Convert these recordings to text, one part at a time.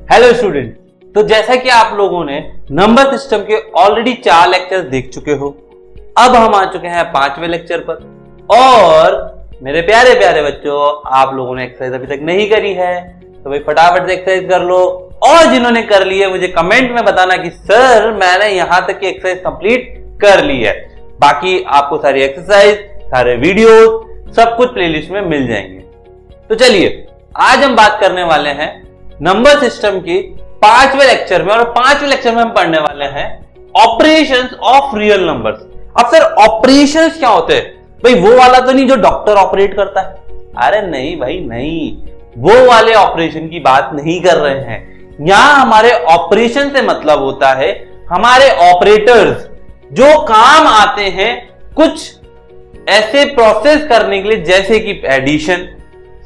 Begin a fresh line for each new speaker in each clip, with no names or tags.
Hello student, तो जैसा कि आप लोगों ने नंबर सिस्टम के ऑलरेडी 4 लेक्चर देख चुके हो, अब हम आ चुके हैं 5वें लेक्चर पर। और मेरे प्यारे प्यारे बच्चों, आप लोगों ने एक्सरसाइज अभी तक नहीं करी है तो भाई फटाफट से एक्सरसाइज कर लो। और जिन्होंने कर ली है मुझे कमेंट में बताना कि सर मैंने यहां तक की एक्सरसाइज कंप्लीट कर ली है। बाकी आपको सारी एक्सरसाइज, सारे वीडियोस, सब कुछ प्लेलिस्ट में मिल जाएंगे। तो चलिए आज हम बात करने वाले हैं नंबर सिस्टम की 5वें लेक्चर में। और 5वें लेक्चर में हम पढ़ने वाले हैं ऑपरेशंस ऑफ रियल नंबर्स। अब सर ऑपरेशंस क्या होते हैं? भाई वो वाला तो नहीं जो डॉक्टर ऑपरेट करता है, अरे नहीं भाई नहीं, वो वाले ऑपरेशन की बात नहीं कर रहे हैं। यहां हमारे ऑपरेशन से मतलब होता है हमारे ऑपरेटर्स जो काम आते हैं कुछ ऐसे प्रोसेस करने के लिए, जैसे कि एडिशन,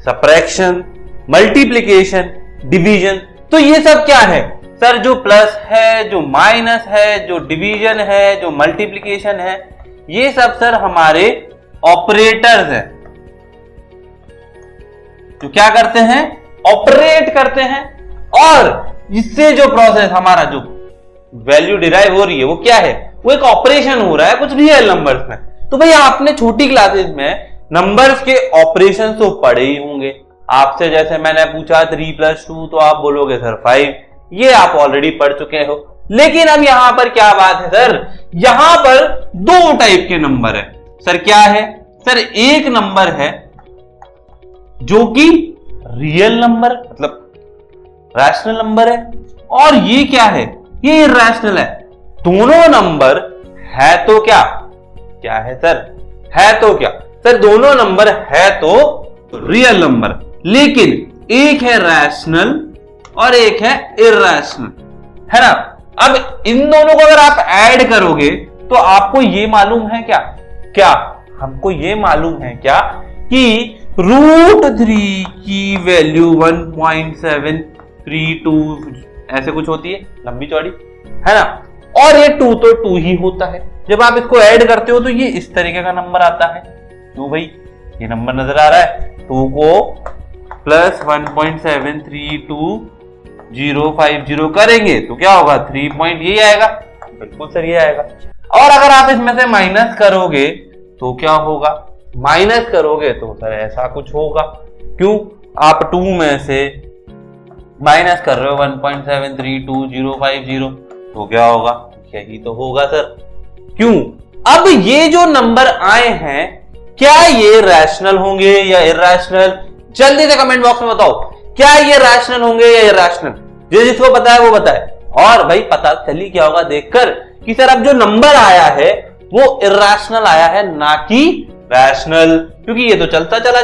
सब्ट्रैक्शन, मल्टीप्लिकेशन, डिवीजन। तो ये सब क्या है सर? जो प्लस है, जो माइनस है, जो डिवीजन है, जो मल्टीप्लिकेशन है, ये सब सर हमारे ऑपरेटर्स हैं जो क्या करते हैं? ऑपरेट करते हैं। और इससे जो प्रोसेस हमारा जो वैल्यू डिराइव हो रही है वो क्या है? वो एक ऑपरेशन हो रहा है कुछ रियल नंबर्स में। तो भाई आपने छोटी क्लासेस में नंबर्स के ऑपरेशन तो पढ़े ही होंगे। आपसे जैसे मैंने पूछा 3 + 2 तो आप बोलोगे सर 5, ये आप ऑलरेडी पढ़ चुके हो। लेकिन अब यहां पर क्या बात है सर? यहां पर 2 टाइप के नंबर है सर। क्या है सर? एक नंबर है जो कि रियल नंबर मतलब रैशनल नंबर है, और ये क्या है? ये इरैशनल है। दोनों नंबर है तो क्या क्या है सर? है तो क्या सर? दोनों नंबर है तो रियल नंबर, लेकिन एक है रैशनल और एक है इरैशनल, है ना? अब इन दोनों को अगर आप ऐड करोगे तो आपको ये मालूम है क्या हमको ये मालूम है क्या कि √3 की वैल्यू 1.732 ऐसे कुछ होती है, लंबी चौड़ी, है ना? और ये 2 तो 2 ही होता है। जब आप इसको ऐड करते हो तो ये इस तरीके का नंबर आता है। तो भाई ये नंबर नजर आ रहा है, 2 को प्लस 1.73250 करेंगे तो क्या होगा? 3 पॉइंट यही आएगा। बिल्कुल सर ये आएगा। और अगर आप इसमें से माइनस करोगे तो क्या होगा? माइनस करोगे तो सर ऐसा कुछ होगा। क्यों? आप 2 में से माइनस कर रहे हो 1.73250, तो क्या होगा? यही तो होगा सर। क्यों? अब ये जो नंबर आए हैं क्या ये रैशनल होंगे या इरैशनल? जल्दी से कमेंट बॉक्स में बताओ, क्या ये रैशनल होंगे या इरैशनल? जिसको पता है वो बताए। और भाई पता चली क्या होगा देखकर कि सर अब जो नंबर आया है वो इरैशनल आया है, ना कि रैशनल। क्योंकि ये तो चलता चला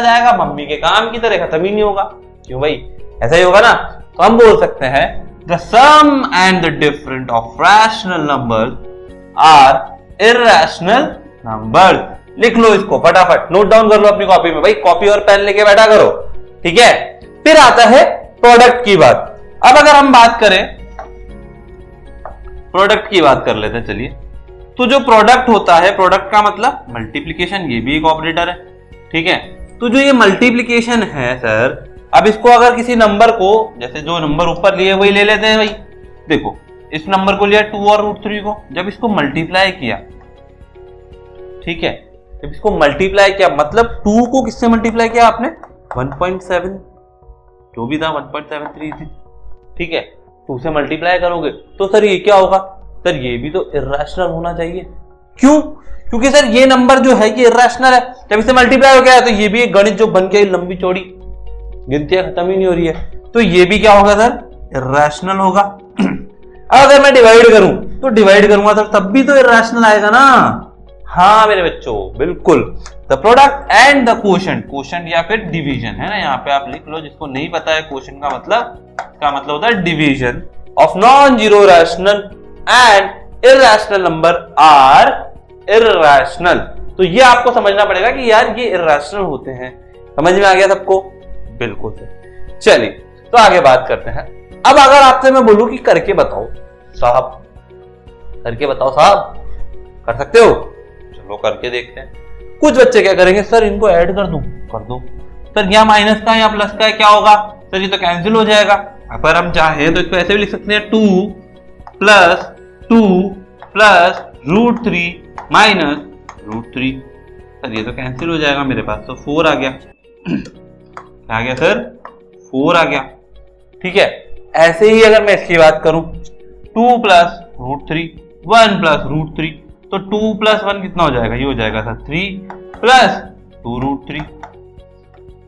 जाएगा, मम्मी के काम की तरह खत्म ही नहीं होगा। क्यों भाई? ऐसा ही होगा ना? तो हम बोल सकते हैं the sum and the different of rational numbers are irrational numbers. लिख लो इसको फटाफट, नोट डाउन कर लो अपनी कॉपी में। भाई कॉपी और पेन लेके बैठा करो, ठीक है? फिर आता है प्रोडक्ट की बात। अब अगर हम बात करें प्रोडक्ट की बात कर लेते हैं, चलिए। तो जो प्रोडक्ट होता है, प्रोडक्ट का मतलब मल्टीप्लिकेशन, ये भी एक ऑपरेटर है, ठीक है? तो जो ये मल्टीप्लिकेशन है सर, अब इसको अगर किसी नंबर को, जैसे जो नंबर ऊपर लिए वही ले लेते हैं। भाई देखो इस नंबर को लिया 2 और √3 को, जब इसको मल्टीप्लाई किया, ठीक है, जब इसको मल्टीप्लाई किया मतलब 2 को किससे मल्टीप्लाई किया आपने? 1.7 जो भी था 1.73 थी, ठीक है? 2 से मल्टीप्लाई करोगे तो सर ये क्या होगा? सर ये भी तो इरैशनल होना चाहिए। क्यों? क्योंकि सर ये नंबर जो है ये इरैशनल है। जब इसे मल्टीप्लाई हो गया तो ये भी एक गणित जो बन के लंबी चौड़ी, गिनतियां खत्म ही नहीं हो रही है, तो ये भी क्या होगा सर? इरैशनल होगा। अगर मैं डिवाइड करूं तो डिवाइड करूंगा सर तब भी तो इरैशनल आएगा ना? हाँ मेरे बच्चों बिल्कुल। The product and the quotient, quotient या फिर डिवीजन, है ना? यहाँ पे आप लिख लो, जिसको नहीं पता है कोशेंट का मतलब होता है division of non zero rational and irrational number are irrational. तो ये आपको समझना पड़ेगा कि यार ये इरैशनल होते हैं। समझ में आ गया सबको? बिल्कुल सर। चलिए तो आगे बात करते हैं। अब अगर आपसे मैं बोलूं कि करके बताओ साहब, करके बताओ साहब, कर सकते हो? चलो करके देखते हैं। कुछ बच्चे क्या करेंगे? सर इनको ऐड कर दूं, कर दो। सर यहाँ माइनस का या प्लस का क्या होगा? सर ये तो कैंसिल हो जाएगा। अगर हम चाहें तो इसको ऐसे भी लिख सकते हैं 2 प्लस 2 प्लस √3 माइनस √3। सर ये तो कैंसिल हो जाएगा मेरे पास, तो 4 आ गया। क्या आ गया सर? 4 आ गया। ठीक है, ऐसे ही अगर मैं इसकी बात करूं 2 प्लस √3 1 प्लस √3, तो 2 प्लस 1 कितना हो जाएगा? ये हो जाएगा सर 3 प्लस 2 √3।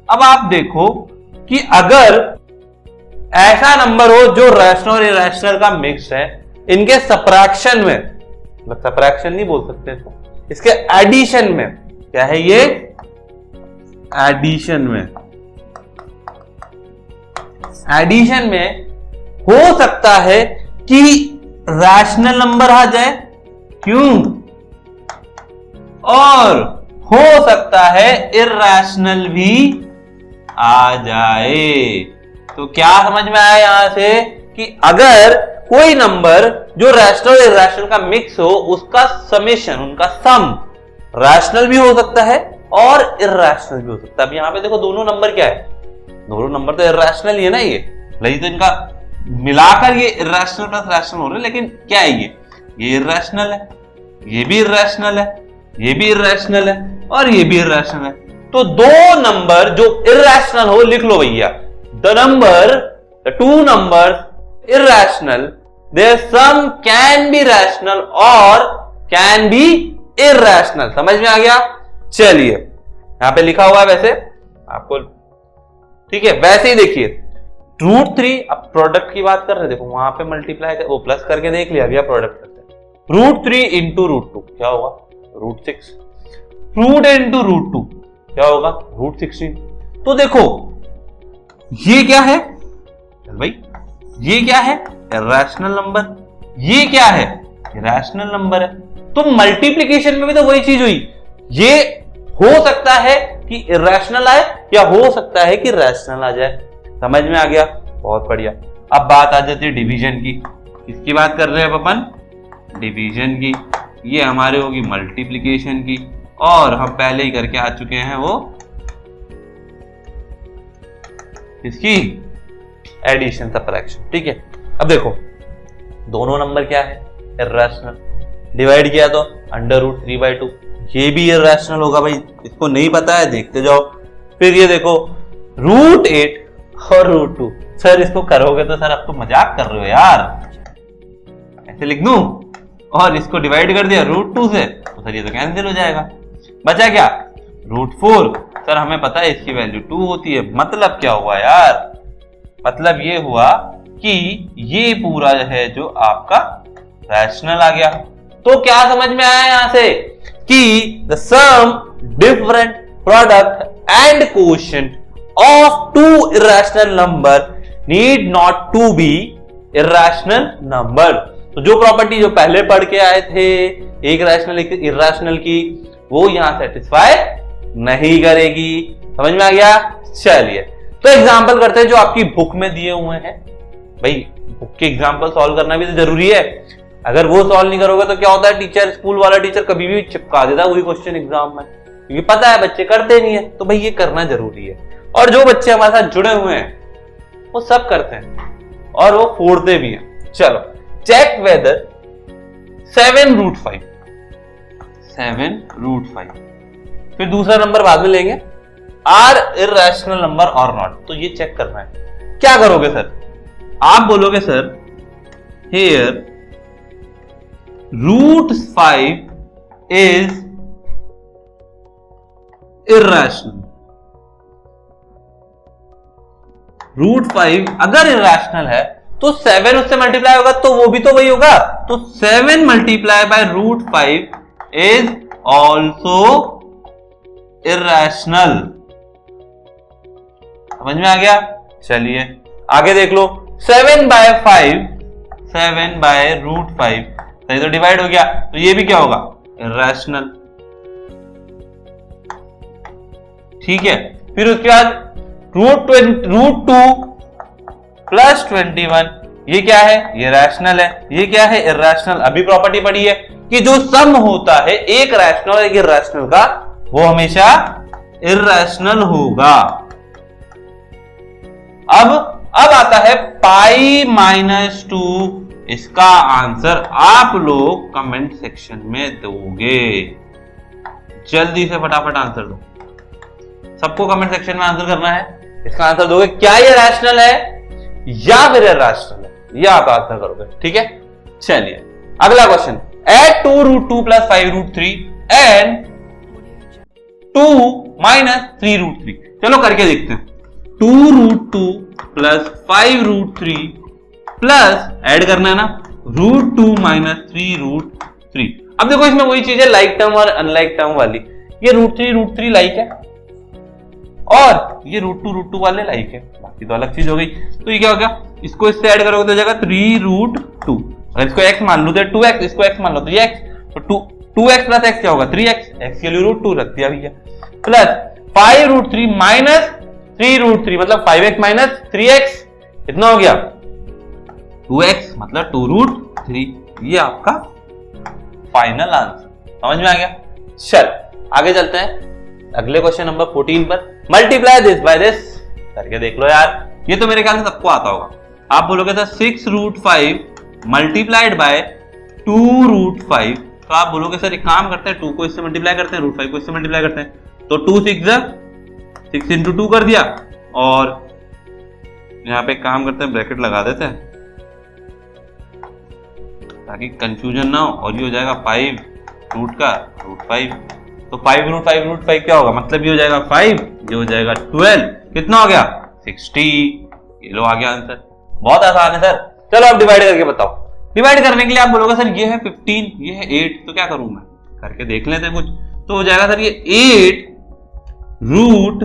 अब आप देखो कि अगर ऐसा नंबर हो जो रैशनल और इरैशनल का मिक्स है, इनके सबट्रैक्शन में, मतलब सबट्रैक्शन नहीं बोल सकते इसको, इसके एडिशन में, क्या है ये? एडिशन में, एडिशन में हो सकता है कि रैशनल नंबर आ जाए, क्यों? और हो सकता है इरैशनल भी आ जाए। तो क्या समझ में आया यहां से कि अगर कोई नंबर जो रैशनल और इरैशनल का मिक्स हो, उसका समेशन, उनका सम रैशनल भी हो सकता है और इरैशनल भी हो सकता है। अब यहां पे देखो दोनों नंबर क्या है? दोनों नंबर तो इरैशनल ही है ना, ये नहीं तो इनका मिलाकर ये इरैशनल प्लस रैशनल हो रहे हैं, लेकिन क्या है ये इरैशनल है, ये भी इरैशनल है, ये भी इरैशनल है और ये भी इरैशनल है। तो दो नंबर जो इरैशनल हो लिख लो भैया, the two numbers irrational, their sum can be rational or can be irrational। समझ में आ गया? चलिए यहां पे लिखा हुआ है वैसे आपको, ठीक है, वैसे ही देखिए √3, अब प्रोडक्ट की बात कर रहे हैं, देखो वहां पे मल्टीप्लाई वो प्लस करके देख लिया, अभी आप प्रोडक्ट करते हैं। √3 इंटू √2 क्या होगा? √6। √8 इंटू √2 क्या होगा? √16। तो देखो ये क्या है भाई? ये क्या है? Irrational number. ये क्या है? रैशनल नंबर है। तो मल्टीप्लिकेशन में भी तो वही चीज हुई, ये हो सकता है कि इरैशनल आए या हो सकता है कि रैशनल आ जाए। समझ में आ गया? बहुत बढ़िया। अब बात आ जाती है डिवीजन की। किसकी बात कर रहे हैं अपन? डिवीजन की। ये हमारे होगी मल्टीप्लिकेशन की, और हम पहले ही करके आ चुके हैं वो इसकी एडिशन सबट्रैक्शन। ठीक है, अब देखो दोनों नंबर क्या है? इरैशनल। डिवाइड किया तो √3/2, ये भी इरैशनल होगा भाई, इसको नहीं पता है देखते जाओ। फिर ये देखो √8 और √2। सर इसको करोगे तो सर अब तो मजाक कर रहे हो यार, ऐसे लिख दूं और इसको डिवाइड कर दिया √2 से, तो सर ये तो कैंसिल हो जाएगा। बचा क्या? √4। सर हमें पता है इसकी वैल्यू 2 होती है। मतलब क्या हुआ यार? मतलब ये हुआ कि ये पूरा है जो आपका रैशनल आ गया। तो क्या समझ में आया यहां से कि the sum, different, product and quotient of two irrational number need not to be irrational number. तो जो प्रॉपर्टी जो पहले पढ़ के आए थे, एक रैशनल एक इरैशनल की, वो यहां सेटिस्फाई नहीं करेगी। समझ में आ गया? चलिए तो एग्जांपल करते हैं जो आपकी बुक में दिए हुए हैं। भाई बुक के एग्जांपल सॉल्व करना भी तो जरूरी है। अगर वो सॉल्व नहीं करोगे तो क्या होता है, टीचर, स्कूल वाला टीचर कभी भी चिपका देता है वही क्वेश्चन एग्जाम में, क्योंकि पता है बच्चे करते नहीं है। तो भाई ये करना जरूरी है, और जो बच्चे हमारे साथ जुड़े हुए हैं वो सब करते हैं और वो फोड़ते भी हैं। चलो चेक वेदर 7√5, 7√5। फिर दूसरा नंबर बाद में लेंगे, आर इरैशनल नंबर और नॉट। तो ये चेक करना है। क्या करोगे सर? आप बोलोगे सर हियर √5 इज इरैशनल। √5 अगर इरैशनल है तो 7 उससे मल्टीप्लाई होगा तो वो भी तो वही होगा। तो 7 multiply by √5 is also irrational. समझ में आ गया? चलिए आगे देख लो, 7/5, 7/√5, सही तो डिवाइड हो गया, तो ये भी क्या होगा? इरैशनल। ठीक है, फिर उसके बाद √2 प्लस 21, ये क्या है? ये रैशनल है। ये क्या है? इरैशनल। अभी प्रॉपर्टी पढ़ी है कि जो सम होता है एक रैशनल और एक इरैशनल का, वो हमेशा इरैशनल होगा। अब आता है पाई माइनस 2। इसका आंसर आप लोग कमेंट सेक्शन में दोगे। जल्दी से फटाफट आंसर दो, सबको कमेंट सेक्शन में आंसर करना है। इसका आंसर दोगे, क्या ये रैशनल है या फिर इरैशनल है, ये आप आंसर करोगे। ठीक है, चलिए अगला question. Add 2 root 2 plus 5 root 3 and 2 minus 3 root 3। चलो करके देखते हैं। 2 root 2 plus 5 root 3 plus add करना है ना रूट 2 माइनस 3 रूट 3। अब देखो इसमें वही चीज है, लाइक टर्म और अनलाइक टर्म वाली। ये रूट 3 लाइक है और ये रूट 2 वाले लाइक है, बाकी तो अलग चीज हो गई। तो ये क्या हो गया, इसको इससे ऐड करोगे तो हो जाएगा 3 रूट 2। अगर इसको x मान लो तो 2x, इसको x मान लो तो ये x, तो 2x प्लस x क्या होगा 3x, x के लिए रूट 2 रख दिया भैया, प्लस 5 रूट 3 माइनस 3 रूट 3 मतलब 5x माइनस 3x कितना हो गया 2x मतलब 2 रूट 3। ये आपका फाइनल आंसर, समझ में आ गया। चल आगे चलते हैं अगले क्वेश्चन नंबर 14 पर। मल्टीप्लाई दिस बाय दिस करके देख लो यार, ये तो मेरे ख्याल से सबको आता होगा। आप बोलोगे sir 6 root 5 multiplied by 2 root 5, तो आप बोलोगे सर एक काम करते हैं 2 को इससे मल्टीप्लाई करते हैं, रूट 5 को इससे मल्टीप्लाई करते हैं, तो 2 6 इंटू 2 कर दिया और यहाँ पे काम करते हैं ब्रैकेट लगा देते हैं ताकि कंफ्यूजन ना हो, और ये हो जाएगा 5 रूट का रूट 5, तो 5 रूट 5 क्या होगा, मतलब ये हो जाएगा 5, ये हो जाएगा 12, कितना हो गया 60। ये लो आ गया आंसर, बहुत आसान है सर। चलो अब डिवाइड करके बताओ। डिवाइड करने के लिए आप बोलोगे सर ये है 15, ये है 8, तो क्या करूं मैं, करके देख लेते हैं कुछ। तो हो जाएगा सर ये 8 रूट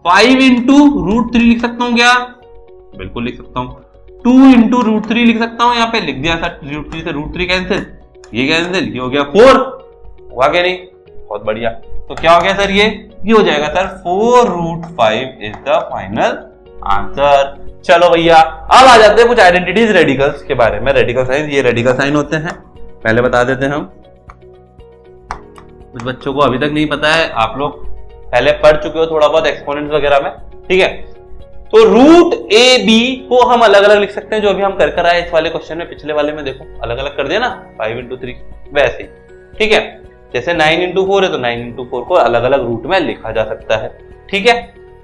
5 इंटू रूट 3 लिख सकता हूं क्या, बिल्कुल लिख सकता हूं। 2 इंटू रूट 3 लिख सकता हूं, यहाँ पे लिख दिया सर रूट 3 से रूट 3 कैंसिल, ये कैंसिल, ये हो गया 4, हुआ क्या नहीं, बहुत बढ़िया। तो क्या हो गया सर ये हो जाएगा sir 4 root 5 is the final answer. चलो भैया अब आ जाते हैं कुछ आइडेंटिटीज रेडिकल्स के बारे में। रेडिकल साइन, ये रेडिकल साइन होते हैं, पहले बता देते हैं हम। कुछ बच्चों को अभी तक नहीं पता है, आप लोग पहले पढ़ चुके हो थोड़ा बहुत एक्सपोनेंट्स वगैरह में, ठीक है। तो रूट ए बी को हम अलग अलग लिख सकते हैं, जो अभी हम कर आए इस वाले क्वेश्चन में। पिछले वाले में देखो अलग अलग कर दिया ना, 5 इंटू 3 वैसे, ठीक है। जैसे 9 इंटू 4 है तो 9 इंटू 4 को अलग अलग रूट में लिखा जा सकता है, ठीक है।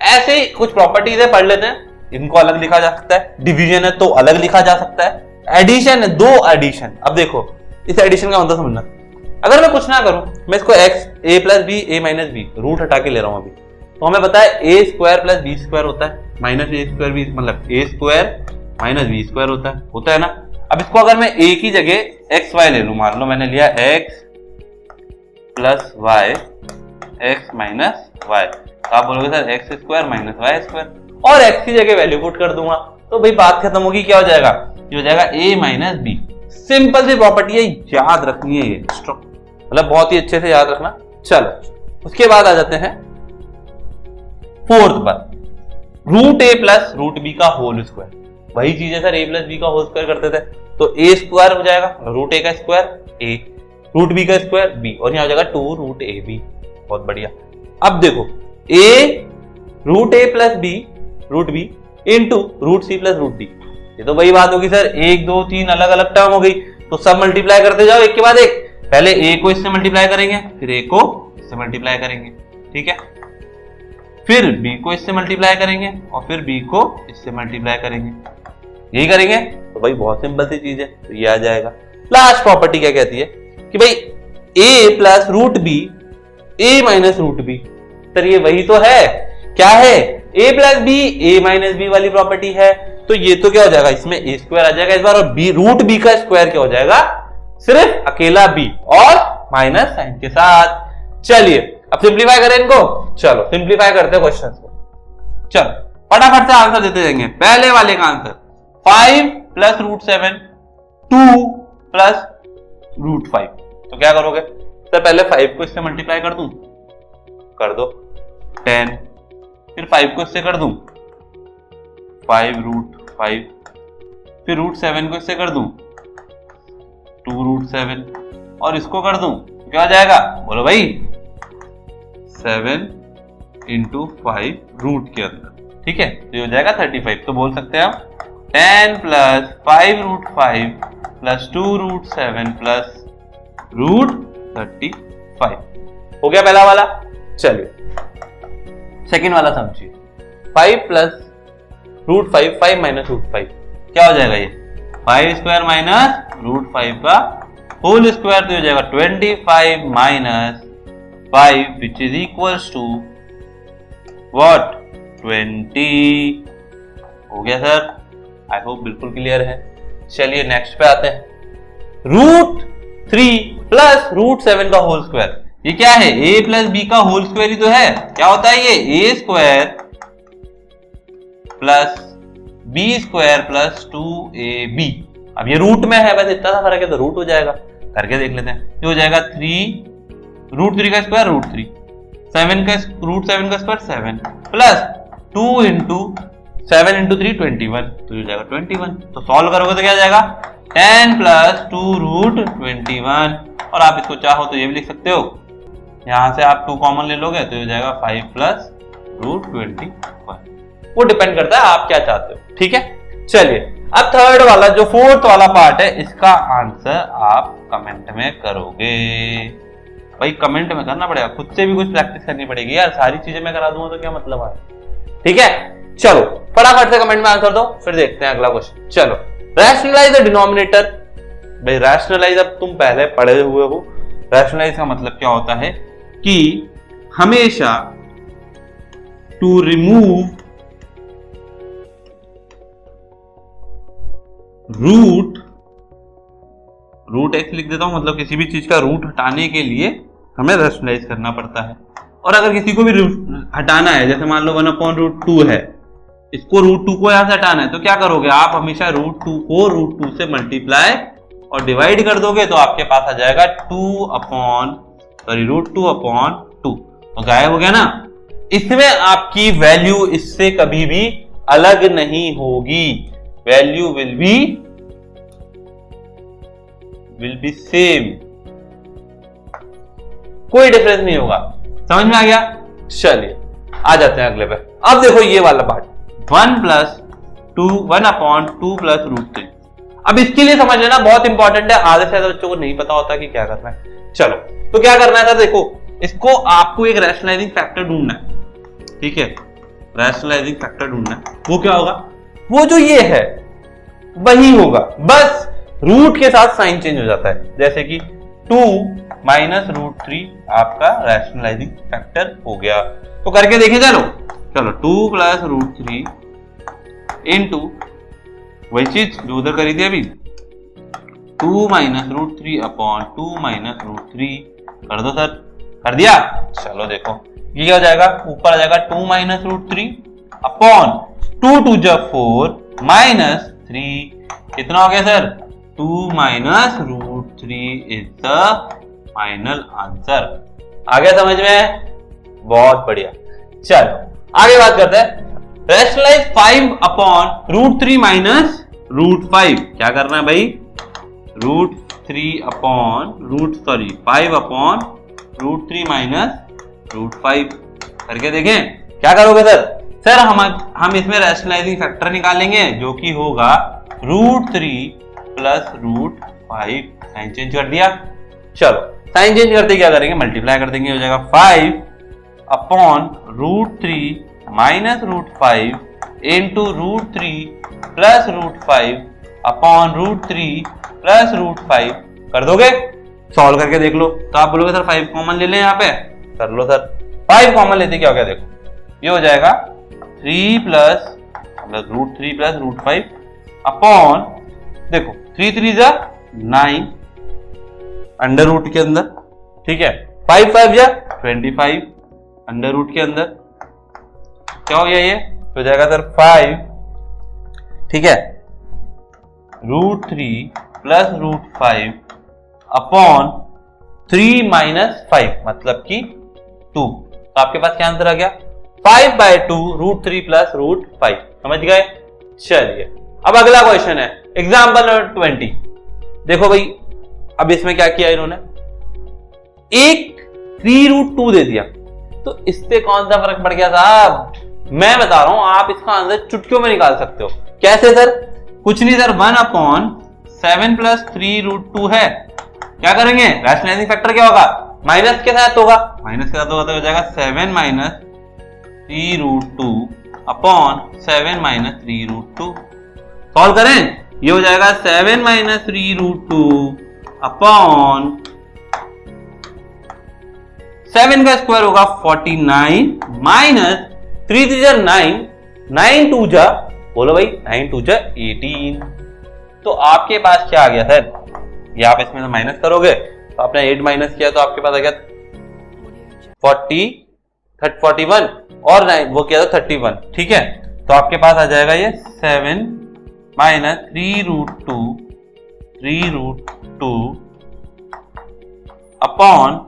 ऐसे ही कुछ प्रॉपर्टीज है, पढ़ लेते हैं। इनको अलग लिखा जा सकता है, डिवीजन है तो अलग लिखा जा सकता है, एडिशन है, 2 एडिशन। अब देखो इस एडिशन का मतलब समझना, अगर मैं कुछ ना करूं, मैं इसको x a plus B a minus B root हटा के ले रहा हूं अभी, तो हमें पता है a square plus B square होता है, माइनस a स्क्वायर बी मतलब a square minus B square होता है ना। अब इसको अगर मैं a की जगह एक्स वाई ले लूं, मान लो मैंने लिया x plus Y X minus Y, तो आप बोलोगे sir X square minus Y square, और x की जगह वैल्यू पुट कर दूंगा, तो भाई बात खत्म होगी। क्या हो जाएगा, ये हो जाएगा a माइनस बी। सिंपल सी प्रॉपर्टी है, याद रखनी है ये, मतलब बहुत ही अच्छे से याद रखना। चलो उसके बाद आ जाते हैं 4th पर, root A plus root B का होल स्क्वायर। वही चीज है सर, a प्लस बी का होल स्क्वायर करते थे, तो a स्क्वायर हो जाएगा रूट ए का स्क्वायर a, रूट बी का स्क्वायर b, और यहाँ हो जाएगा 2 रूट ए बी। बहुत बढ़िया। अब देखो a root A plus B root B into root C plus root D, ये तो वही बात होगी सर, 1 2 3 अलग अलग टर्म हो गई, तो सब मल्टीप्लाई करते जाओ एक के बाद एक। पहले a को इससे मल्टीप्लाई करेंगे, फिर a को इससे मल्टीप्लाई करेंगे, ठीक है, फिर b को इससे मल्टीप्लाई करेंगे और फिर b को इससे मल्टीप्लाई करेंगे, यही करेंगे। तो भाई बहुत सिंपल सी चीज है, तो ये आ जाएगा। लास्ट प्रॉपर्टी क्या कहती है कि भाई a plus root B a minus root B, sir ये वही तो है, क्या है a plus B a minus B वाली प्रॉपर्टी है। तो ये तो क्या हो जाएगा, इसमें a स्क्वायर आ जाएगा इस बार, और b रूट b का स्क्वायर क्या हो जाएगा, सिर्फ अकेला b और माइनस साइन के साथ। चलिए अब सिंप्लीफाई करें इनको, चलो सिंप्लीफाई करते हैं क्वेश्चन को। चलो फटाफट से आंसर देते जाएंगे। पहले वाले का answer 5 plus root 7 2 plus root 5, तो क्या करोगे सर, पहले 5 को इससे मल्टीप्लाई कर दूं, कर दो 10, फिर 5 को इससे कर दूं 5 रूट 5, फिर रूट 7 को इससे कर दूं 2 रूट 7, और इसको कर दूं तो क्या आ जाएगा, बोलो भाई 7 इंटू 5 रूट के अंदर, ठीक है, तो ये हो जाएगा 35। तो बोल सकते हैं हम 10 प्लस 5√5 प्लस 2√7 प्लस √35 हो गया पहला वाला। चलिए सेकेंड वाला समझिए, 5 प्लस √5, 5 माइनस √5 क्या हो जाएगा, ये 5 स्क्वायर माइनस √5 का होल स्क्वायर, तो हो जाएगा 25 minus 5 which is equals to what 20। हो गया सर, आई होप बिल्कुल क्लियर है। चलिए नेक्स्ट पे आते हैं, √3 प्लस √7 का होल स्क्वायर, ये क्या है, a प्लस बी का होल स्क्वायर ही तो है। क्या होता है ये, a square plus B square plus 2ab। अब ये रूट में है, बस इतना सा फर्क है, तो रूट हो जाएगा, करके देख लेते हैं। ये हो जाएगा 3√3 का स्क्वायर √3, 7 का √7 का स्क्वायर 7 प्लस 2 इंटू 7 इंटू 3 21, तो हो जाएगा 21। तो सॉल्व करोगे तो क्या जाएगा 10 प्लस 2√21, और आप इसको चाहो तो ये भी लिख सकते हो, यहां से आप 2 कॉमन ले लोगे तो हो जाएगा 5 प्लस √21। वो डिपेंड करता है आप क्या चाहते हो, ठीक है। चलिए अब थर्ड वाला जो फोर्थ वाला पार्ट है, इसका आंसर आप कमेंट में करोगे। भाई कमेंट में करना पड़ेगा, खुद से भी कुछ प्रैक्टिस करनी पड़ेगी यार, सारी चीजें मैं करा दूंगा तो क्या मतलब है, ठीक है। चलो फटाफट से कमेंट में आंसर दो, फिर देखते हैं अगला क्वेश्चन। चलो रैशनलाइज द डिनोमिनेटर। भाई रैशनलाइज अब तुम पहले पढ़े हुए हो, रैशनलाइज का मतलब क्या होता है कि हमेशा टू रिमूव रूट एक्स लिख देता हूं, मतलब किसी भी चीज का रूट हटाने के लिए हमें रैशनलाइज करना पड़ता है। और अगर किसी को भी हटाना है, जैसे मान लो 1/√2 है, इसको √2 को यहां से हटाना है, तो क्या करोगे आप, हमेशा √2 को √2 से मल्टीप्लाई और डिवाइड कर दोगे, तो आपके पास आ जाएगा √2/2, तो गायब हो गया ना। इसमें आपकी वैल्यू इससे कभी भी अलग नहीं होगी, वैल्यू विल बी सेम, कोई डिफरेंस नहीं होगा। समझ में आ गया। चलिए आ जाते हैं अगले पे। अब देखो ये वाला पार्ट, 1/2 प्लस √3। अब इसके लिए समझ लेना बहुत इंपॉर्टेंट है, आधे से ज्यादा बच्चों को नहीं पता होता कि क्या करना है। चलो तो क्या करना है सर, देखो इसको आपको एक रैशनलाइजिंग फैक्टर ढूंढना है, ठीक है, रैशनलाइजिंग फैक्टर ढूंढना है। वो क्या होगा, वो जो ये है वही होगा, बस रूट के साथ साइन चेंज हो जाता है, जैसे कि 2 माइनस √3 आपका रैशनलाइजिंग फैक्टर हो गया। तो करके देखें, चलो 2 प्लस √3 इंटू वही चीज जो उधर करी थी अभी, 2 माइनस √3 अपॉन 2 माइनस √3 कर दो सर, कर दिया। चलो देखो ये क्या हो जाएगा, ऊपर आ जाएगा 2 माइनस √3 अपॉन 2 2 4 माइनस 3, कितना हो गया sir 2 minus √3 is the final answer. आ गया समझ में, बहुत बढ़िया। चलो आगे बात करते हैं, रैशनलाइज 5 अपॉन √3 माइनस √5। क्या करना है भाई, 5 अपॉन √3 माइनस √5 करके देखें क्या करोगे सर हम इसमें रैशनलाइजिंग फैक्टर निकालेंगे जो कि होगा √3 प्लस √5। साइन चेंज कर दिया, चलो साइन चेंज करते क्या करेंगे, मल्टीप्लाई कर देंगे, हो जाएगा 5 upon √3 minus √5 into √3 plus √5 upon √3 plus √5 कर दोगे। सॉल्व करके देख लो, तो आप बोलोगे सर 5 कॉमन ले लें, यहाँ पे कर लो सर, 5 कॉमन लेते क्या हो गया, देखो ये हो जाएगा 3 प्लस √3 प्लस √5 अपॉन, देखो 3 3 जा 9 अंडर रूट के अंदर, ठीक है, 5 5 जा 25 अंडर रूट के अंदर, क्या हो गया ये, हो जाएगा सर 5, ठीक है, √3 प्लस √5 अपॉन 3 माइनस 5 मतलब कि 2। तो आपके पास क्या आंसर आ गया, 5/2 √3 प्लस √5। समझ गए। चलिए अब अगला क्वेश्चन है एग्जाम्पल नंबर 20। देखो भाई अब इसमें क्या किया इन्होंने, एक 3√2 दे दिया, तो इससे कौन सा फर्क पड़ गया साहब, मैं बता रहा हूं, आप इसका आंसर चुटकियों में निकाल सकते हो। कैसे सर? कुछ नहीं सर, 1/7 + 3√2 है। क्या करेंगे? रैशनलाइजिंग फैक्टर क्या होगा? माइनस के साथ होगा, माइनस के साथ होगा तो हो जाएगा 7 - 3√2 अपॉन 7 - 3√2। सॉल्व करें, ये हो जाएगा 7 - 3√2 अपॉन 7 का स्क्वायर होगा 49 माइनस 3 3 जा 9, 9 2 जा, बोलो भाई 9 2 जा 18। तो आपके पास क्या आ गया सर? ये आप इसमें से माइनस करोगे तो आपने 8 माइनस किया तो आपके पास आ गया 41 और 9 वो किया था 31। ठीक है, तो आपके पास आ जाएगा ये 7 - 3√2 अपॉन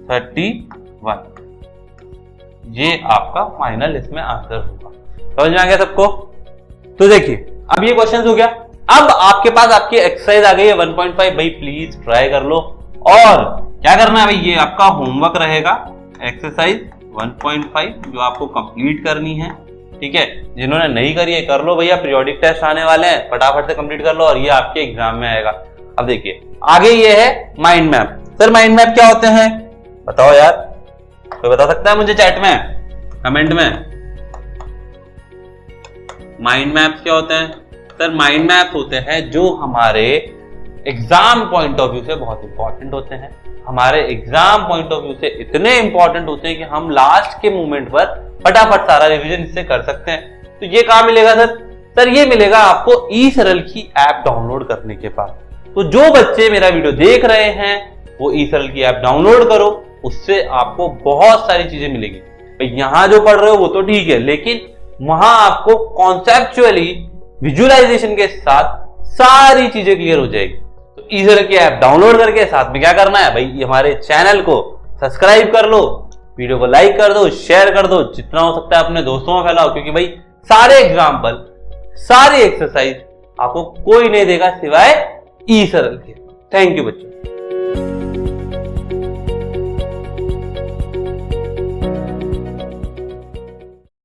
31। ये आपका फाइनल इसमें आंसर होगा। समझ में आ गया सबको? तो देखिए, अब ये क्वेश्चन हो गया। अब आपके पास आपकी एक्सरसाइज आ गई है 1.5। भाई प्लीज ट्राई कर लो। और क्या करना है भाई, ये आपका होमवर्क रहेगा, एक्सरसाइज 1.5 जो आपको कंप्लीट करनी है। ठीक है, जिन्होंने नहीं करी है कर लो भैया, पीरियोडिक टेस्ट आने वाले हैं, फटाफट से कंप्लीट कर लो और ये आपके एग्जाम में आएगा। अब देखिए आगे ये है mind map. Sir mind map क्या होते हैं बताओ यार, कोई बता सकता है मुझे चैट में, कमेंट में? माइंड मैप्स क्या होते हैं? सर माइंड मैप्स होते हैं जो हमारे एग्जाम पॉइंट ऑफ व्यू से बहुत इंपॉर्टेंट होते हैं। हमारे एग्जाम पॉइंट ऑफ व्यू से इतने इंपॉर्टेंट होते हैं कि हम लास्ट के मोमेंट पर फटाफट सारा रिवीजन इससे कर सकते हैं। तो ये कहां मिलेगा सर? सर ये मिलेगा आपको ई सरल की ऐप डाउनलोड करने के बाद। तो जो बच्चे मेरा वीडियो देख रहे हैं वो ई सरल की ऐप डाउनलोड करो, उससे आपको बहुत सारी चीजें मिलेगी। भाई यहां जो पढ़ रहे हो वो तो ठीक है, लेकिन वहां आपको कॉन्सेप्चुअली विजुअलाइजेशन के साथ सारी चीजें क्लियर हो जाएगी। तो ई सरल की ऐप डाउनलोड करके साथ में क्या करना है भाई, हमारे चैनल को सब्सक्राइब कर लो, वीडियो को लाइक कर दो, शेयर कर दो, जितना हो सकता है अपने दोस्तों में फैलाओ, क्योंकि भाई सारे एग्जाम्पल सारी एक्सरसाइज आपको कोई नहीं देगा सिवाय ई सरल के। थैंक यू बच्चों।